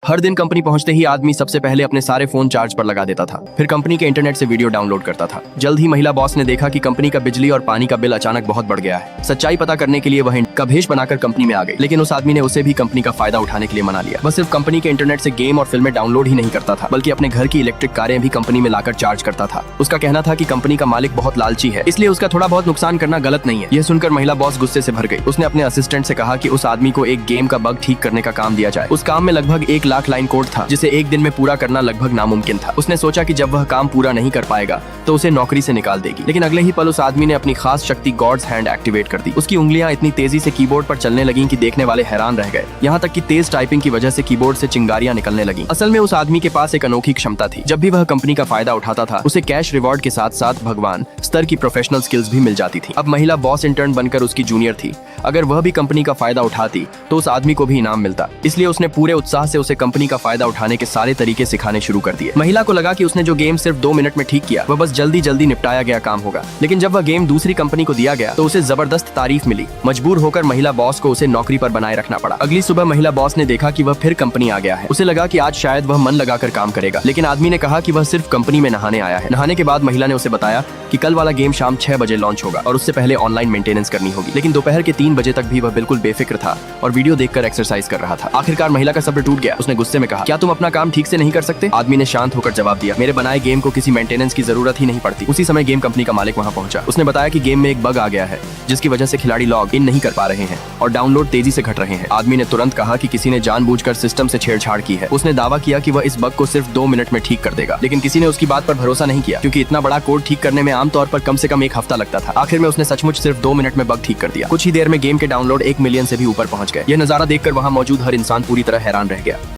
हर दिन कंपनी पहुंचते ही आदमी सबसे पहले अपने सारे फोन चार्ज पर लगा देता था, फिर कंपनी के इंटरनेट से वीडियो डाउनलोड करता था। जल्द ही महिला बॉस ने देखा कि कंपनी का बिजली और पानी का बिल अचानक बहुत बढ़ गया है। सच्चाई पता करने के लिए वह का भेष बनाकर कंपनी में आ गई, लेकिन उस आदमी ने उसे भी कंपनी का फायदा उठाने के लिए मना लिया। वह सिर्फ कंपनी के इंटरनेट से गेम और फिल्में डाउनलोड ही नहीं करता था, बल्कि अपने घर की इलेक्ट्रिक कारें भी कंपनी में लाकर चार्ज करता था। उसका कहना था कि कंपनी का मालिक बहुत लालची है, इसलिए उसका थोड़ा बहुत नुकसान करना गलत नहीं है। यह सुनकर महिला बॉस गुस्से से भर गई। उसने अपने असिस्टेंट से कहा कि उस आदमी को एक गेम का बग ठीक करने का काम दिया जाए। उस काम में लगभग 1 लाख लाइन कोड था, जिसे एक दिन में पूरा करना लगभग नामुमकिन था। उसने सोचा कि जब वह काम पूरा नहीं कर पाएगा तो उसे नौकरी से निकाल देगी, लेकिन अगले ही पल उस आदमी ने अपनी खास शक्ति गॉड्स हैंड एक्टिवेट कर दी। उसकी उंगलियां इतनी तेजी से कीबोर्ड पर चलने लगीं कि देखने वाले हैरान रह गए। यहाँ तक कि तेज टाइपिंग की वजह से कीबोर्ड से चिंगारियां निकलने लगीं। असल में उस आदमी के पास एक अनोखी क्षमता थी। जब भी वह कंपनी का फायदा उठाता था, उसे कैश रिवॉर्ड के साथ साथ भगवान स्तर की प्रोफेशनल स्किल्स भी मिल जाती थी। अब महिला बॉस इंटर्न बनकर उसकी जूनियर थी। अगर वह भी कंपनी का फायदा उठाती तो उस आदमी को भी इनाम मिलता, इसलिए उसने पूरे उत्साह से उसे कंपनी का फायदा उठाने के सारे तरीके सिखाने शुरू कर दिए। महिला को लगा कि उसने जो गेम सिर्फ 2 मिनट में ठीक किया वह बस जल्दी जल्दी निपटाया गया काम होगा, लेकिन जब वह गेम दूसरी कंपनी को दिया गया तो उसे जबरदस्त तारीफ मिली। मजबूर होकर महिला बॉस को उसे नौकरी पर बनाए रखना पड़ा। अगली सुबह महिला बॉस ने देखा कि वह फिर कंपनी आ गया है। उसे लगा कि आज शायद वह मन लगाकर काम करेगा, लेकिन आदमी ने कहा कि वह सिर्फ कंपनी में नहाने आया है। नहाने के बाद महिला ने उसे बताया कि कल वाला गेम शाम 6 बजे लॉन्च होगा और उससे पहले ऑनलाइन मेंटेनेंस करनी होगी। लेकिन दोपहर के 3 बजे तक भी वह बिल्कुल बेफिक्र था और वीडियो देखकर एक्सरसाइज कर रहा था। आखिरकार महिला का सब्र टूट गया। उसने गुस्से में कहा, क्या तुम अपना काम ठीक से नहीं कर सकते? आदमी ने शांत होकर जवाब दिया, मेरे बनाए गेम को किसी मेंटेनेंस की जरूरत ही नहीं पड़ती। उसी समय गेम कंपनी का मालिक वहां पहुंचा। उसने बताया कि गेम में एक बग आ गया है, जिसकी वजह से खिलाड़ी लॉग इन नहीं कर पा रहे हैं और डाउनलोड तेजी से घट रहे हैं। आदमी ने तुरंत कहा कि किसी ने जानबूझकर सिस्टम से छेड़छाड़ की है। उसने दावा किया कि वह इस बग को सिर्फ 2 मिनट में ठीक कर देगा, लेकिन किसी ने उसकी बात पर भरोसा नहीं किया, क्योंकि इतना बड़ा कोड ठीक करने में आमतौर पर कम से कम 1 हफ्ता लगता था। आखिर में उसने सचमुच सिर्फ 2 मिनट में बग ठीक कर दिया। कुछ ही देर में गेम के डाउनलोड 1 मिलियन से भी ऊपर पहुंच गए। यह नजारा देखकर वहां मौजूद हर इंसान पूरी तरह हैरान रह गया।